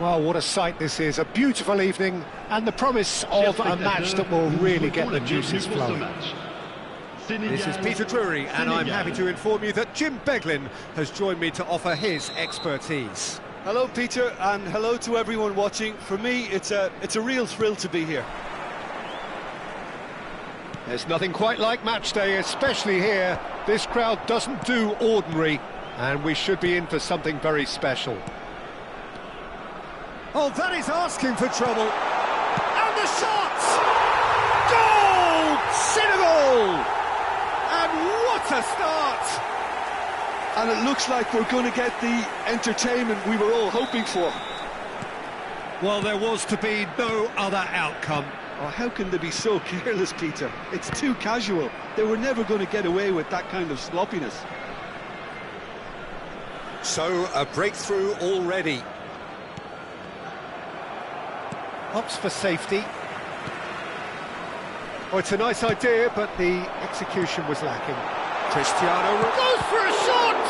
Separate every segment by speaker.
Speaker 1: Well, what a sight this is. A beautiful evening and the promise of a match that will really get the juices flowing.
Speaker 2: This is Peter Drury, and I'm happy to inform you that Jim Beglin has joined me to offer his expertise.
Speaker 3: Hello, Peter, and hello to everyone watching. For me, it's a real thrill to be here.
Speaker 1: There's nothing quite like match day, especially here. This crowd doesn't do ordinary, and we should be in for something very special.
Speaker 2: Oh, that is asking for trouble. And the shot! Goal! Senegal! And what a start!
Speaker 3: And it looks like we're going to get the entertainment we were all hoping for.
Speaker 2: Well, there was to be no other outcome.
Speaker 3: Oh, how can they be so careless, Peter? It's too casual. They were never going to get away with that kind of sloppiness.
Speaker 2: So, a breakthrough already.
Speaker 1: Opts for safety. Oh, it's a nice idea, but the execution was lacking.
Speaker 2: Cristiano goes for a shot!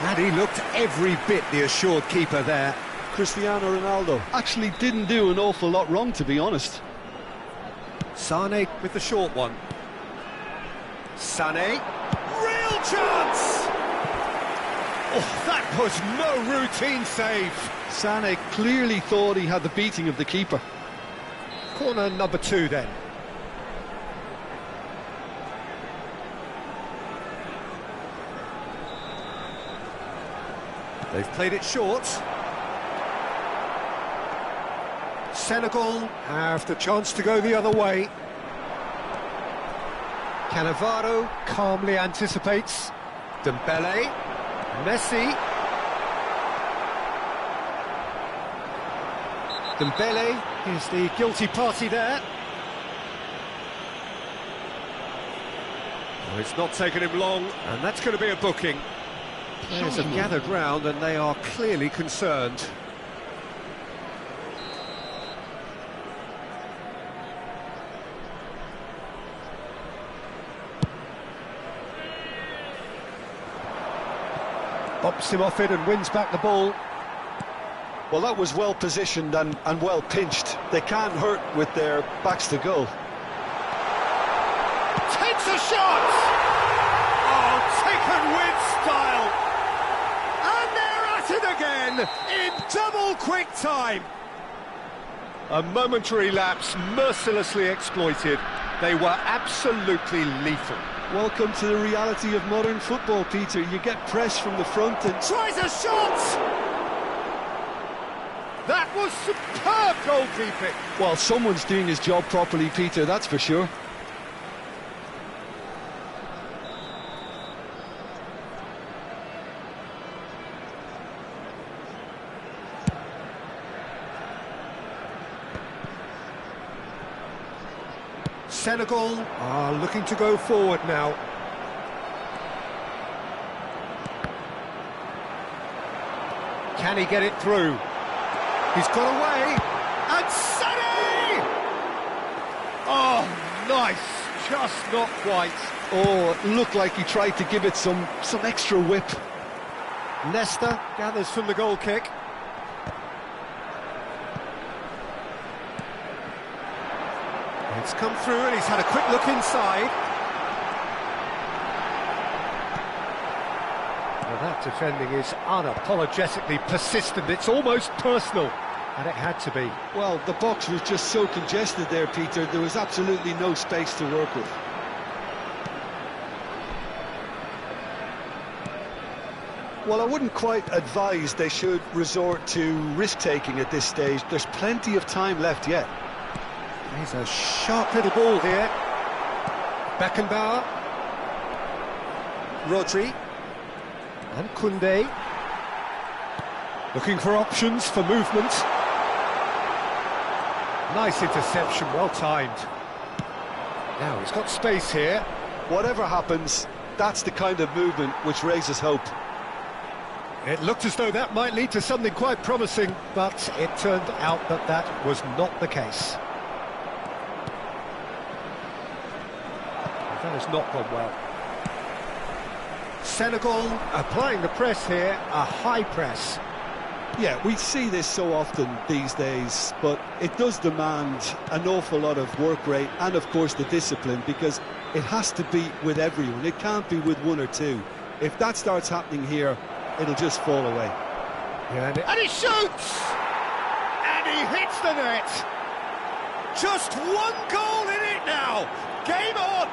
Speaker 2: And he looked every bit the assured keeper there.
Speaker 3: Cristiano Ronaldo actually didn't do an awful lot wrong, to be honest.
Speaker 2: Sane with the short one. Sane. Real chance! Oh, that was no routine save.
Speaker 3: Sane clearly thought he had the beating of the keeper.
Speaker 1: Corner number 2 then.
Speaker 2: They've played it short.
Speaker 1: Senegal have the chance to go the other way. Cannavaro calmly anticipates.
Speaker 2: Dembele.
Speaker 1: Messi. Dembele is the guilty party there.
Speaker 2: Well, it's not taken him long, and that's going to be a booking. Players have gathered round, and they are clearly concerned.
Speaker 1: Bops him off it and wins back the ball.
Speaker 3: Well, that was well positioned and well pinched. They can't hurt with their backs to goal.
Speaker 2: Takes a shot! Oh, taken with style! And they're at it again in double quick time.
Speaker 1: A momentary lapse mercilessly exploited. They were absolutely lethal.
Speaker 3: Welcome to the reality of modern football, Peter. You get press from the front and...
Speaker 2: Tries a shot! That was superb goalkeeping.
Speaker 3: Well, someone's doing his job properly, Peter, that's for sure.
Speaker 1: Senegal are looking to go forward now. Can he get it through? He's got away, and Sané! Oh, nice, just not quite.
Speaker 3: Oh, it looked like he tried to give it some extra whip.
Speaker 1: Nesta gathers from the goal kick. It's come through and he's had a quick look inside. Well, that defending is unapologetically persistent. It's almost personal, and it had to be.
Speaker 3: Well, the box was just so congested there, Peter. There was absolutely no space to work with. Well, I wouldn't quite advise they should resort to risk-taking at this stage. There's plenty of time left yet.
Speaker 1: Here's a sharp little ball here. Beckenbauer. Rodri. And Koundé. Looking for options for movement. Nice interception, well timed. Now he's got space here.
Speaker 3: Whatever happens, that's the kind of movement which raises hope.
Speaker 1: It looked as though that might lead to something quite promising, but it turned out that that was not the case. That has not gone well. Senegal applying the press here, a high press.
Speaker 3: Yeah, we see this so often these days, but it does demand an awful lot of work rate and, of course, the discipline, because it has to be with everyone. It can't be with one or two. If that starts happening here, it'll just fall away.
Speaker 1: Yeah,
Speaker 2: And he shoots! And he hits the net! Just one goal in it now! Game on!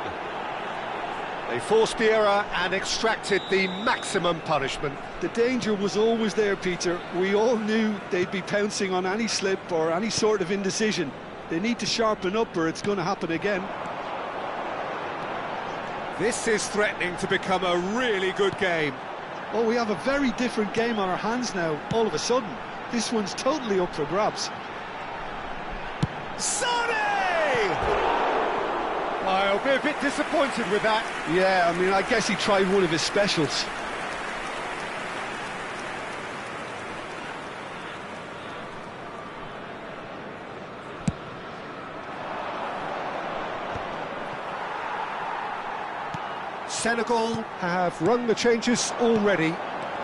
Speaker 1: they forced the error and extracted the maximum punishment.
Speaker 3: The danger was always there, Peter. We all knew they'd be pouncing on any slip or any sort of indecision. They need to sharpen up or it's going to happen again.
Speaker 2: This is threatening to become a really good game.
Speaker 3: Oh, we have a very different game on our hands now, all of a sudden. This one's totally up for grabs.
Speaker 2: Sonny! I'll be a bit disappointed with that.
Speaker 3: Yeah, I mean, I guess he tried one of his specials.
Speaker 1: Senegal have rung the changes already.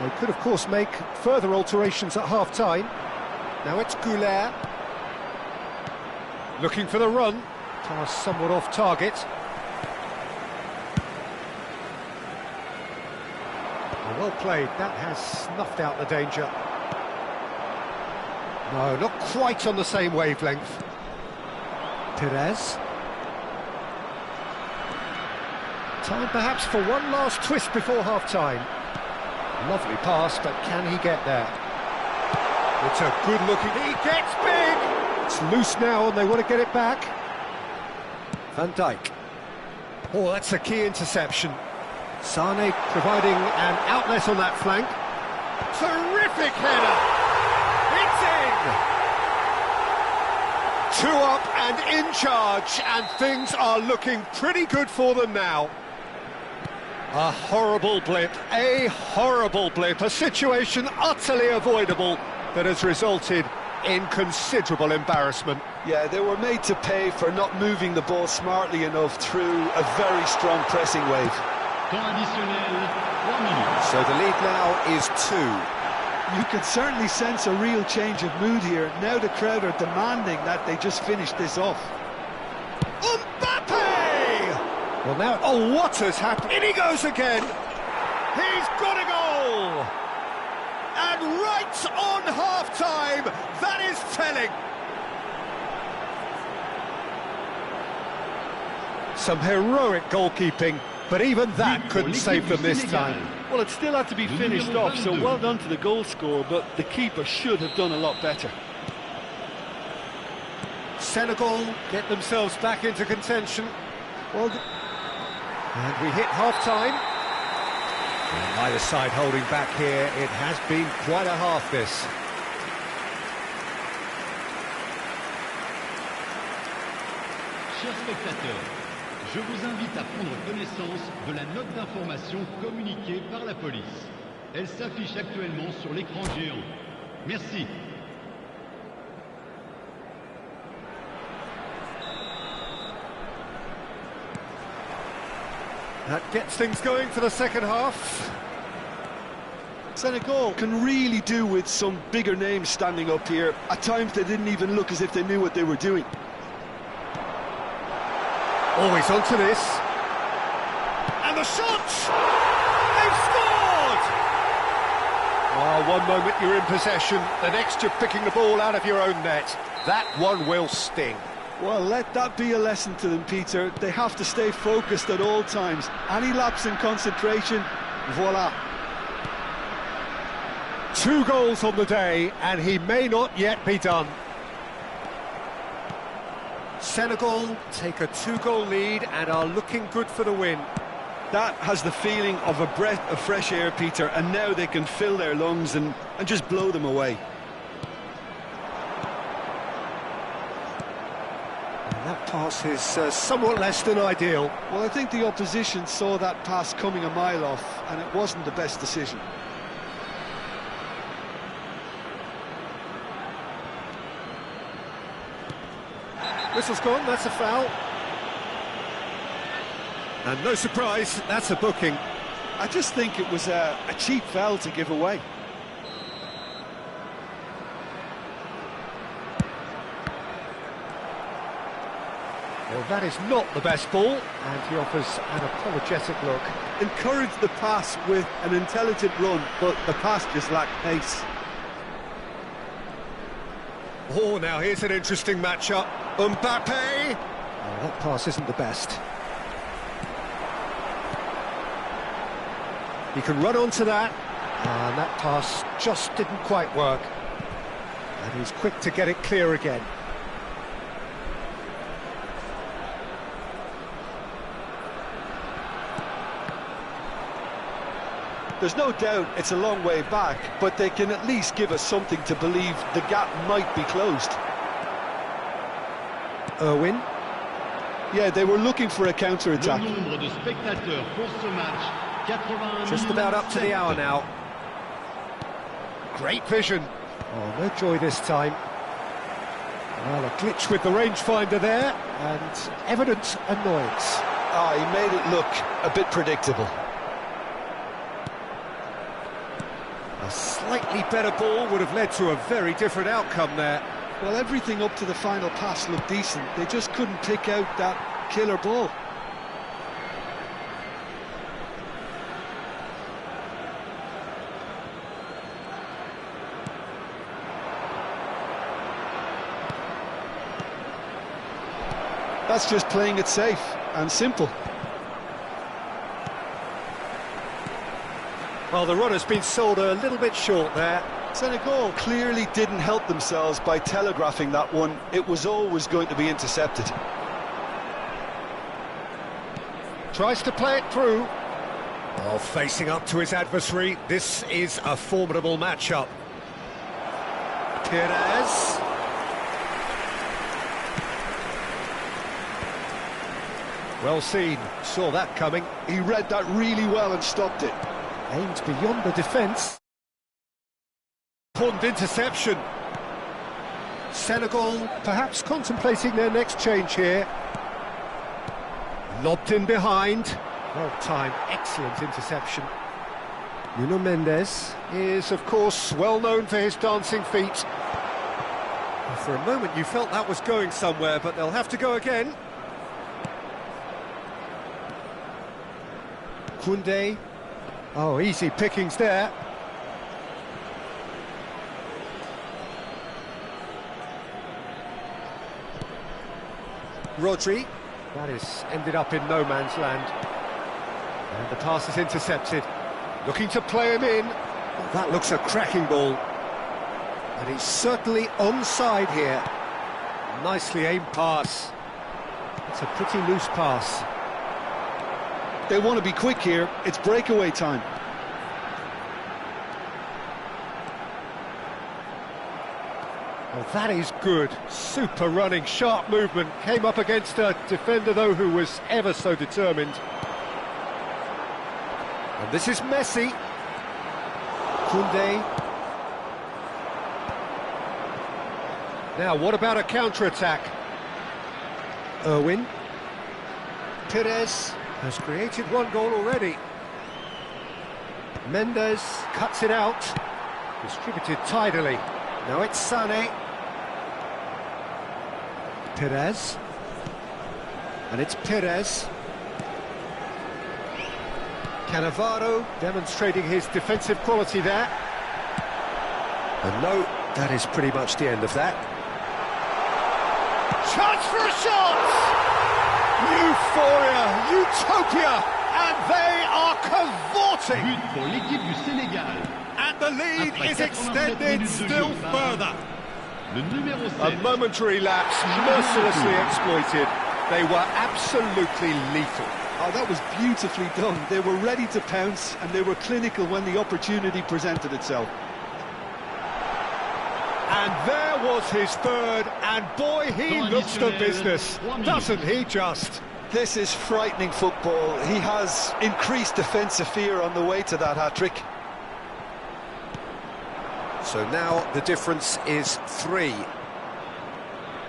Speaker 1: They could, of course, make further alterations at half-time. Now it's Goulet. Looking for the run. Pass somewhat off target. Well played. That has snuffed out the danger. No, not quite on the same wavelength. Perez. Time perhaps for one last twist before half-time. Lovely pass, but can he get there? It's a good-looking... He gets big! It's loose now and they want to get it back. Van Dijk. Oh, that's a key interception. Sane providing an outlet on that flank.
Speaker 2: Terrific header! It's in!
Speaker 1: 2 up and in charge, and things are looking pretty good for them now. A horrible blip, a situation utterly avoidable that has resulted in considerable embarrassment.
Speaker 3: Yeah, they were made to pay for not moving the ball smartly enough through a very strong pressing wave.
Speaker 1: So the lead now is 2.
Speaker 3: You can certainly sense a real change of mood here. Now the crowd are demanding that they just finish this off.
Speaker 2: Mbappe!
Speaker 1: Well now, oh, what has happened? In he goes again!
Speaker 2: He's got a goal! And right on half-time, that is telling.
Speaker 1: Some heroic goalkeeping, but even that couldn't save them this time.
Speaker 3: Well, it still had to be finished off, so well done to the goal scorer, but the keeper should have done a lot better.
Speaker 1: Senegal get themselves back into contention. Well, and we hit half-time. And either side holding back here. It has been quite a half, this.
Speaker 4: Chers spectateurs, je vous invite à prendre connaissance de la note d'information communiquée par la police. Elle s'affiche actuellement sur l'écran géant. Merci.
Speaker 1: That gets things going for the second half.
Speaker 3: Senegal can really do with some bigger names standing up here. At times they didn't even look as if they knew what they were doing.
Speaker 1: Always onto this.
Speaker 2: And the shot! They've scored!
Speaker 1: Oh, one moment you're in possession, the next you're picking the ball out of your own net. That one will sting.
Speaker 3: Well, let that be a lesson to them, Peter. They have to stay focused at all times. Any lapse in concentration, voila.
Speaker 1: 2 goals on the day, and he may not yet be done. Senegal take a 2-goal lead and are looking good for the win.
Speaker 3: That has the feeling of a breath of fresh air, Peter, and now they can fill their lungs and just blow them away.
Speaker 1: And that pass is somewhat less than ideal.
Speaker 3: Well, I think the opposition saw that pass coming a mile off, and it wasn't the best decision.
Speaker 1: Whistle's gone, that's a foul. And no surprise, that's a booking.
Speaker 3: I just think it was a cheap foul to give away.
Speaker 1: Well, that is not the best ball, and he offers an apologetic look.
Speaker 3: Encouraged the pass with an intelligent run, but the pass just lacked pace.
Speaker 1: Oh, now here's an interesting matchup. Mbappe! Oh, that pass isn't the best. He can run onto that, and that pass just didn't quite work. And he's quick to get it clear again.
Speaker 3: There's no doubt it's a long way back, but they can at least give us something to believe the gap might be closed.
Speaker 1: Irwin.
Speaker 3: Yeah, they were looking for a counter-attack.
Speaker 1: Just about up to the hour now. Great vision. Oh, no joy this time. Well, a glitch with the rangefinder there, and evident annoyance.
Speaker 3: Ah, he made it look a bit predictable.
Speaker 1: A slightly better ball would have led to a very different outcome there.
Speaker 3: Well, everything up to the final pass looked decent. They just couldn't pick out that killer ball. That's just playing it safe and simple.
Speaker 1: Well, the run has been sold a little bit short there.
Speaker 3: Senegal clearly didn't help themselves by telegraphing that one. It was always going to be intercepted.
Speaker 1: Tries to play it through. Oh, facing up to his adversary, this is a formidable matchup. Perez. Well seen, saw that coming.
Speaker 3: He read that really well and stopped it.
Speaker 1: Aimed beyond the defence. Important interception. Senegal perhaps contemplating their next change here. Lobbed in behind. Well timed, excellent interception. Nuno Mendes is, of course, well known for his dancing feet. For a moment you felt that was going somewhere, but they'll have to go again. Koundé. Oh, easy pickings there. Rodri. That is ended up in no man's land. And the pass is intercepted. Looking to play him in. Well, that looks a cracking ball. And he's certainly onside here. Nicely aimed pass. It's a pretty loose pass.
Speaker 3: They want to be quick here. It's breakaway time.
Speaker 1: Well, that is good. Super running, sharp movement. Came up against a defender, though, who was ever so determined. And this is Messi. Koundé. Now, what about a counter-attack? Irwin. Perez has created one goal already. Mendes cuts it out. Distributed tidily. Now it's Sané. Perez. And it's Perez. Cannavaro demonstrating his defensive quality there. And no, that is pretty much the end of that. Chance for a shot! Euphoria, utopia, and they are cavorting!
Speaker 4: But pour l'équipe du Sénégal.
Speaker 1: And the lead is extended still further.
Speaker 4: Le numéro 7.
Speaker 1: A momentary lapse, mercilessly exploited. They were absolutely lethal.
Speaker 3: Oh, that was beautifully done. They were ready to pounce, and they were clinical when the opportunity presented itself.
Speaker 1: And there was his third, and boy, he looks the business, doesn't he just?
Speaker 3: This is frightening football. He has increased defensive fear on the way to that hat-trick.
Speaker 1: So now the difference is 3.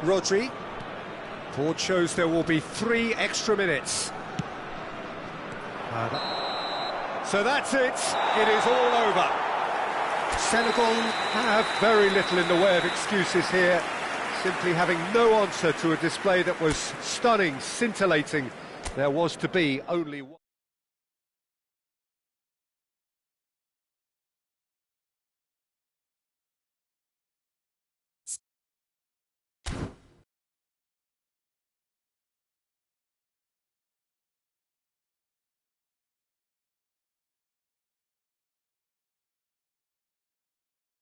Speaker 1: Rodri. Board shows there will be 3 extra minutes. So that's it. It is all over. Senegal have very little in the way of excuses here. Simply having no answer to a display that was stunning, scintillating. There was to be only one.